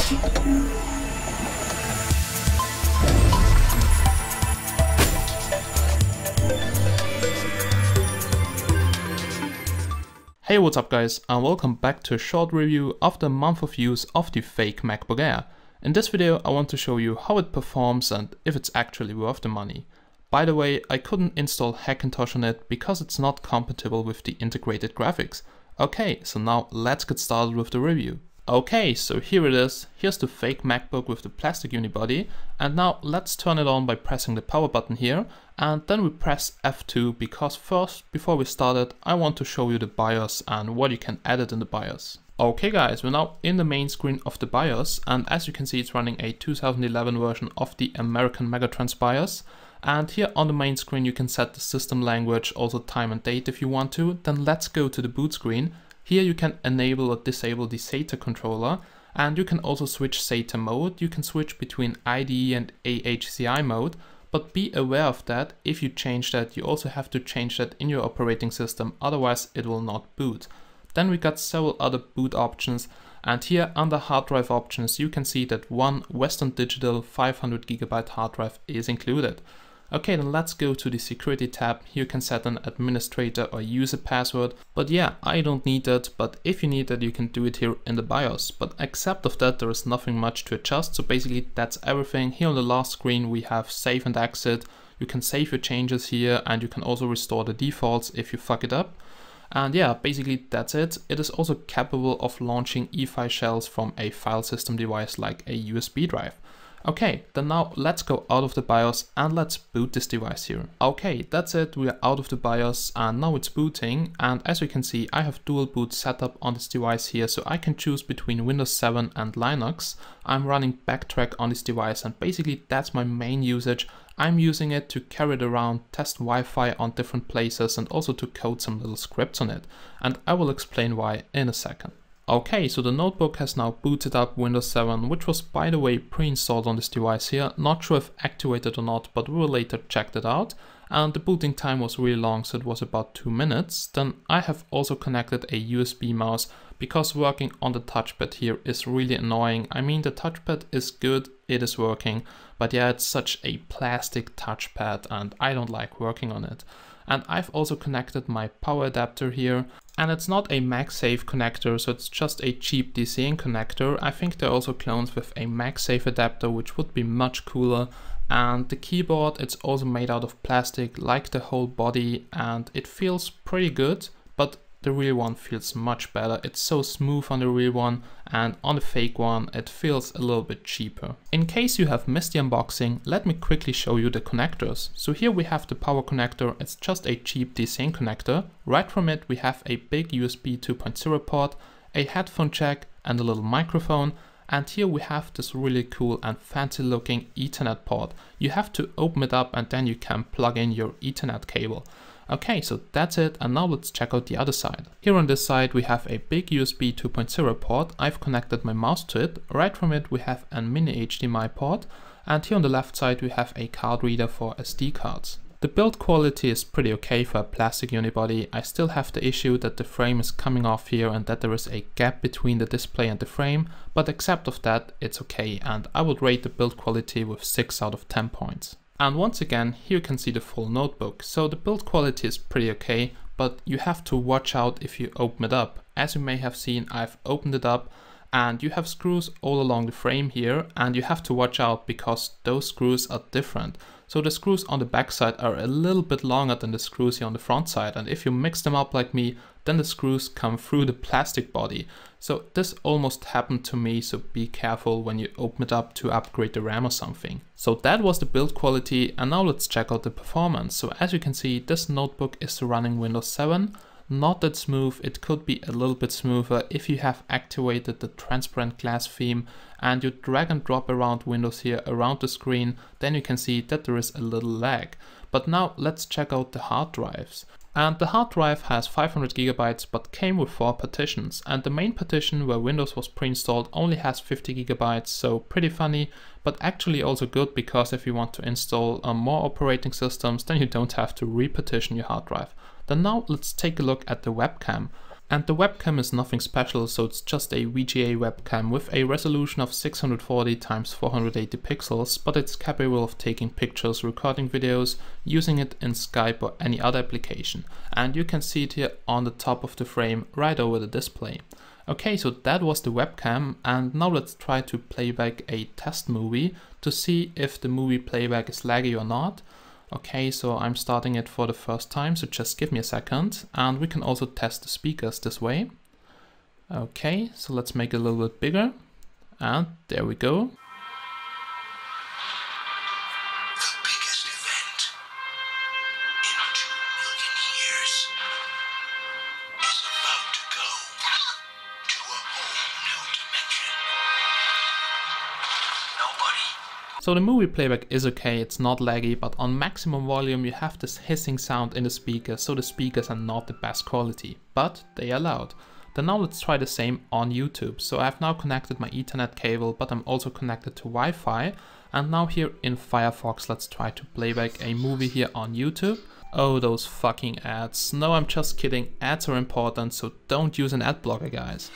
Hey, what's up guys, and welcome back to a short review of the month of use of the fake MacBook Air. In this video I want to show you how it performs and if it's actually worth the money. By the way, I couldn't install Hackintosh on it because it's not compatible with the integrated graphics. Okay, so now let's get started with the review. Okay, so here it is. Here's the fake MacBook with the plastic unibody, and now let's turn it on by pressing the power button here, and then we press F2 because first, before we start it, I want to show you the BIOS and what you can edit in the BIOS. Okay guys, we're now in the main screen of the BIOS, and as you can see it's running a 2011 version of the American Megatrends BIOS. And here on the main screen you can set the system language, also time and date if you want to. Then let's go to the boot screen. Here you can enable or disable the SATA controller, and you can also switch SATA mode. You can switch between IDE and AHCI mode, but be aware of that. If you change that, you also have to change that in your operating system, otherwise it will not boot. Then we got several other boot options, and here under hard drive options you can see that one Western Digital 500GB hard drive is included. Okay, then let's go to the security tab. Here you can set an administrator or user password, but yeah, I don't need that, but if you need that you can do it here in the BIOS. But except of that there is nothing much to adjust, so basically that's everything. Here on the last screen we have save and exit. You can save your changes here, and you can also restore the defaults if you fuck it up. And yeah, basically that's it. It is also capable of launching EFI shells from a file system device like a USB drive. Okay, then now let's go out of the BIOS and let's boot this device here. Okay, that's it, we are out of the BIOS and now it's booting, and as you can see I have dual boot set up on this device here, so I can choose between Windows 7 and Linux. I'm running Backtrack on this device and basically that's my main usage. I'm using it to carry it around, test Wi-Fi on different places and also to code some little scripts on it, and I will explain why in a second. Okay, so the notebook has now booted up Windows 7, which was by the way pre-installed on this device here. Not sure if activated or not, but we will later check that out. And the booting time was really long, so it was about 2 minutes. Then I have also connected a USB mouse because working on the touchpad here is really annoying. I mean, the touchpad is good, it is working, but yeah, it's such a plastic touchpad and I don't like working on it. And I've also connected my power adapter here, and it's not a MagSafe connector, so it's just a cheap DC-in connector. I think there are also clones with a MagSafe adapter, which would be much cooler. And the keyboard, it's also made out of plastic like the whole body, and it feels pretty good, but the real one feels much better. It's so smooth on the real one, and on the fake one it feels a little bit cheaper. In case you have missed the unboxing, let me quickly show you the connectors. So here we have the power connector. It's just a cheap DC-in connector. Right from it we have a big USB 2.0 port, a headphone jack and a little microphone. And here we have this really cool and fancy looking Ethernet port. You have to open it up and then you can plug in your Ethernet cable. Okay, so that's it, and now let's check out the other side. Here on this side we have a big USB 2.0 port. I've connected my mouse to it. Right from it we have a mini HDMI port, and here on the left side we have a card reader for SD cards. The build quality is pretty okay for a plastic unibody. I still have the issue that the frame is coming off here and that there is a gap between the display and the frame, but except of that it's okay, and I would rate the build quality with 6 out of 10 points. And once again, here you can see the full notebook. So the build quality is pretty okay, but you have to watch out if you open it up. As you may have seen, I've opened it up and you have screws all along the frame here, and you have to watch out because those screws are different. So the screws on the back side are a little bit longer than the screws here on the front side, and if you mix them up like me, then the screws come through the plastic body. So this almost happened to me, so be careful when you open it up to upgrade the RAM or something. So that was the build quality, and now let's check out the performance. So as you can see, this notebook is running Windows 7. Not that smooth, it could be a little bit smoother if you have activated the transparent glass theme and you drag and drop around Windows here around the screen, then you can see that there is a little lag. But now let's check out the hard drives. And the hard drive has 500 GB but came with 4 partitions, and the main partition where Windows was pre-installed only has 50 GB, so pretty funny, but actually also good, because if you want to install more operating systems then you don't have to repartition your hard drive. Then now let's take a look at the webcam. And the webcam is nothing special, so it's just a VGA webcam with a resolution of 640 x 480 pixels, but it's capable of taking pictures, recording videos, using it in Skype or any other application. And you can see it here on the top of the frame right over the display. Okay, so that was the webcam, and now let's try to play back a test movie to see if the movie playback is laggy or not. Okay, so I'm starting it for the first time, so just give me a second, and we can also test the speakers this way. Okay, so let's make it a little bit bigger, and there we go. The biggest event in 2 million years is about to go to a whole new dimension. Nobody. So the movie playback is okay, it's not laggy, but on maximum volume you have this hissing sound in the speakers, so the speakers are not the best quality, but they are loud. Then now let's try the same on YouTube. So I've now connected my Ethernet cable, but I'm also connected to Wi-Fi. And now here in Firefox, let's try to play back a movie here on YouTube. Oh, those fucking ads. No, I'm just kidding, ads are important, so don't use an ad blocker, guys.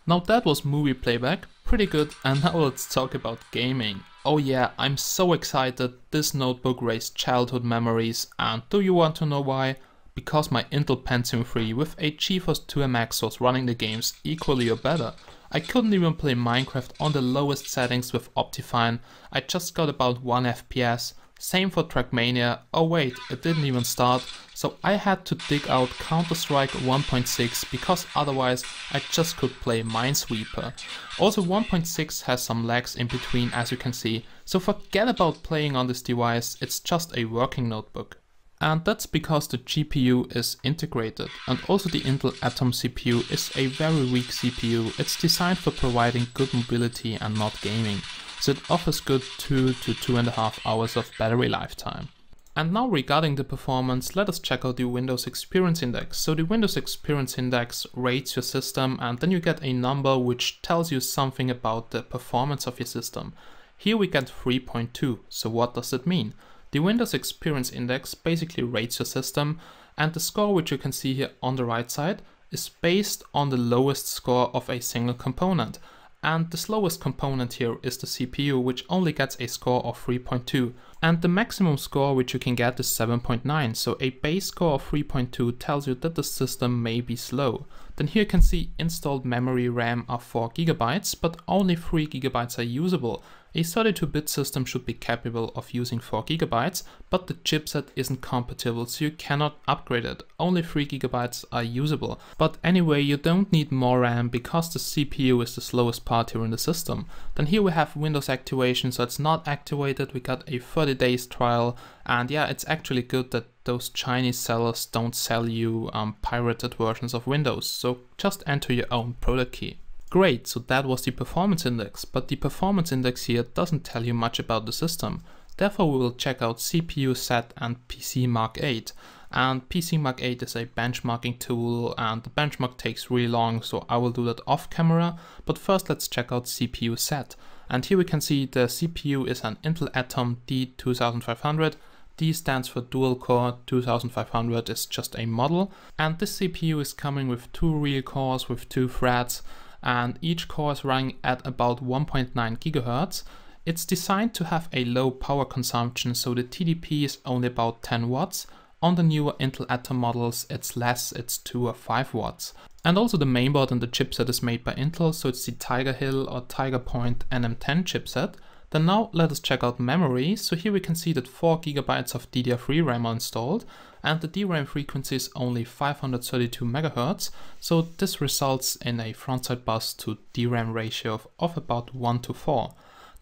Now that was movie playback, pretty good, and now let's talk about gaming. Oh yeah, I'm so excited, this notebook raised childhood memories, and do you want to know why? Because my Intel Pentium 3 with a GeForce 2 MX was running the games equally or better. I couldn't even play Minecraft on the lowest settings with Optifine, I just got about 1 FPS. Same for Trackmania. Oh wait, it didn't even start, so I had to dig out Counter-Strike 1.6 because otherwise I just could play Minesweeper. Also 1.6 has some lags in between, as you can see, so forget about playing on this device, it's just a working notebook. And that's because the GPU is integrated, and also the Intel Atom CPU is a very weak CPU, it's designed for providing good mobility and not gaming. So it offers good 2 to 2.5 hours of battery lifetime. And now regarding the performance, let us check out the Windows Experience Index. So the Windows Experience Index rates your system, and then you get a number which tells you something about the performance of your system. Here we get 3.2, so what does it mean? The Windows Experience Index basically rates your system, and the score which you can see here on the right side is based on the lowest score of a single component. And the slowest component here is the CPU, which only gets a score of 3.2. And the maximum score which you can get is 7.9, so a base score of 3.2 tells you that the system may be slow. Then here you can see installed memory RAM are 4 GB, but only 3 GB are usable. A 32-bit system should be capable of using 4 GB, but the chipset isn't compatible, so you cannot upgrade it. Only 3 GB are usable. But anyway, you don't need more RAM because the CPU is the slowest part here in the system. Then here we have Windows activation, so it's not activated. We got a 30 days trial, and yeah, it's actually good that those Chinese sellers don't sell you pirated versions of Windows, so just enter your own product key. Great, so that was the performance index, but the performance index here doesn't tell you much about the system. Therefore we will check out CPU set and PC Mark 8. And PC Mark 8 is a benchmarking tool, and the benchmark takes really long, so I will do that off camera. But first let's check out CPU set. And here we can see the CPU is an Intel Atom D2500. D stands for dual core, 2500 is just a model. And this CPU is coming with 2 real cores with 2 threads. And each core is running at about 1.9 GHz. It's designed to have a low power consumption, so the TDP is only about 10 watts. On the newer Intel Atom models it's less, it's 2 or 5 watts. And also the mainboard and the chipset is made by Intel, so it's the Tiger Hill or Tiger Point NM10 chipset. Then now let us check out memory. So here we can see that 4 GB of DDR3 RAM are installed, and the DRAM frequency is only 532 MHz, so this results in a frontside bus to DRAM ratio of about 1:4.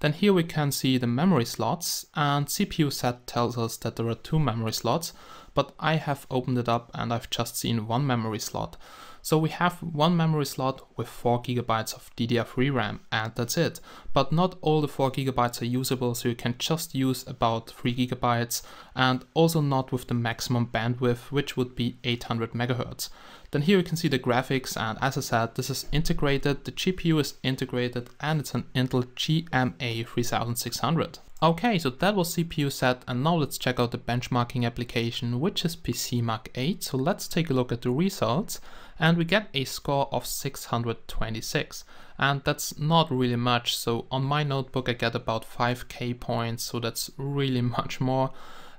Then here we can see the memory slots, and CPU set tells us that there are 2 memory slots, but I have opened it up and I've just seen one memory slot. So we have one memory slot with 4 GB of DDR3 RAM and that's it. But not all the 4 GB are usable, so you can just use about 3 GB and also not with the maximum bandwidth, which would be 800 MHz. Then here you can see the graphics, and as I said, this is integrated, the GPU is integrated, and it's an Intel GMA 3600. Okay, so that was CPU set, and now let's check out the benchmarking application, which is PCMark 8. So let's take a look at the results, and we get a score of 626, and that's not really much. So on my notebook I get about 5k points, so that's really much more.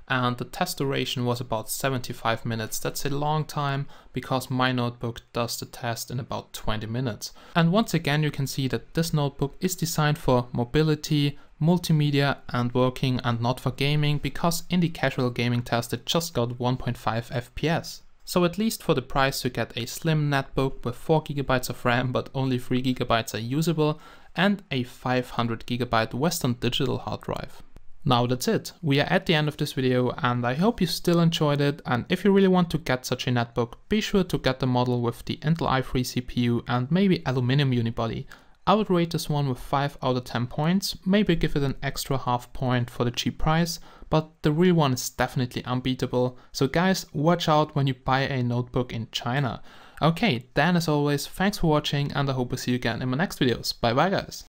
And the test duration was about 75 minutes. That's a long time because my notebook does the test in about 20 minutes. And once again, you can see that this notebook is designed for mobility, multimedia and working, and not for gaming, because in the casual gaming test it just got 1.5 FPS. So at least for the price you get a slim netbook with 4 GB of RAM but only 3 GB are usable, and a 500 GB Western Digital hard drive. Now that's it. We are at the end of this video and I hope you still enjoyed it, and if you really want to get such a netbook, be sure to get the model with the Intel i3 CPU and maybe aluminum unibody. I would rate this one with 5 out of 10 points, maybe give it an extra half point for the cheap price, but the real one is definitely unbeatable. So guys, watch out when you buy a notebook in China. Okay, then as always, thanks for watching and I hope to see you again in my next videos. Bye bye guys.